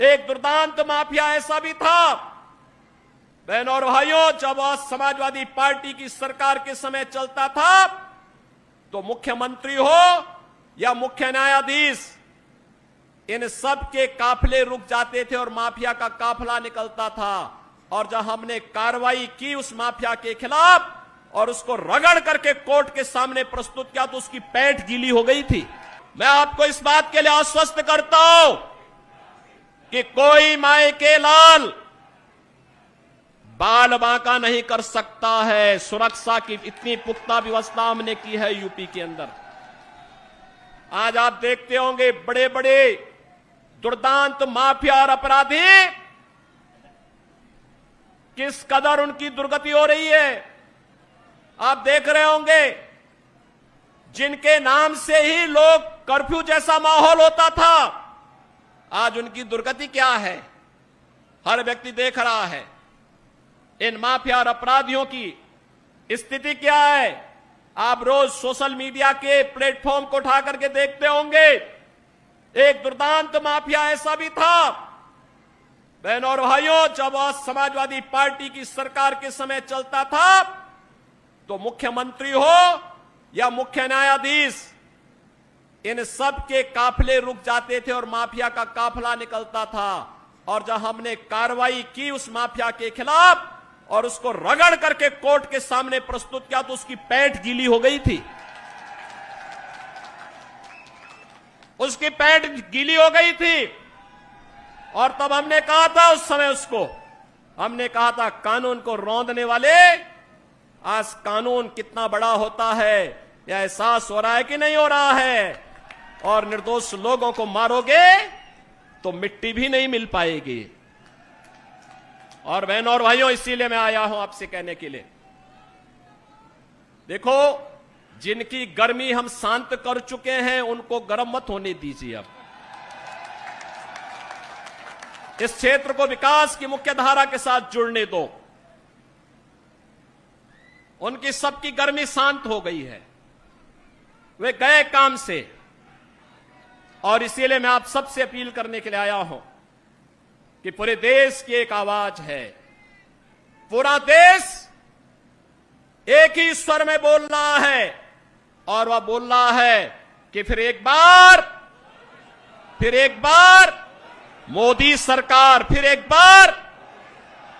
एक दुर्दांत माफिया ऐसा भी था, बहनों और भाइयों, जब वह समाजवादी पार्टी की सरकार के समय चलता था तो मुख्यमंत्री हो या मुख्य न्यायाधीश, इन सब के काफिले रुक जाते थे और माफिया का काफिला निकलता था। और जब हमने कार्रवाई की उस माफिया के खिलाफ और उसको रगड़ करके कोर्ट के सामने प्रस्तुत किया तो उसकी पैंट गीली हो गई थी। मैं आपको इस बात के लिए आश्वस्त करता हूं कि कोई माय के लाल बाल बांका नहीं कर सकता है। सुरक्षा की इतनी पुख्ता व्यवस्था हमने की है यूपी के अंदर। आज आप देखते होंगे बड़े बड़े दुर्दांत माफिया और अपराधी किस कदर उनकी दुर्गति हो रही है। आप देख रहे होंगे जिनके नाम से ही लोग कर्फ्यू जैसा माहौल होता था, आज उनकी दुर्गति क्या है हर व्यक्ति देख रहा है। इन माफिया और अपराधियों की स्थिति क्या है आप रोज सोशल मीडिया के प्लेटफॉर्म को उठा करके देखते होंगे। एक दुर्दांत माफिया ऐसा भी था, बहनों और भाइयों, जब वह समाजवादी पार्टी की सरकार के समय चलता था तो मुख्यमंत्री हो या मुख्य न्यायाधीश, इन सब के काफिले रुक जाते थे और माफिया का काफिला निकलता था। और जब हमने कार्रवाई की उस माफिया के खिलाफ और उसको रगड़ करके कोर्ट के सामने प्रस्तुत किया तो उसकी पैंट गीली हो गई थी। उसकी पैंट गीली हो गई थी। और तब हमने कहा था उस समय उसको, हमने कहा था कानून को रौंदने वाले, आज कानून कितना बड़ा होता है यह एहसास हो रहा है कि नहीं हो रहा है। और निर्दोष लोगों को मारोगे तो मिट्टी भी नहीं मिल पाएगी। और बहनों और भाइयों, इसीलिए मैं आया हूं आपसे कहने के लिए, देखो जिनकी गर्मी हम शांत कर चुके हैं उनको गर्म मत होने दीजिए। अब इस क्षेत्र को विकास की मुख्य धारा के साथ जुड़ने दो। उनकी सबकी गर्मी शांत हो गई है, वे गए काम से। और इसीलिए मैं आप सबसे अपील करने के लिए आया हूं कि पूरे देश की एक आवाज है, पूरा देश एक ही स्वर में बोल रहा है। और वह बोल रहा है कि फिर एक बार मोदी सरकार, फिर एक बार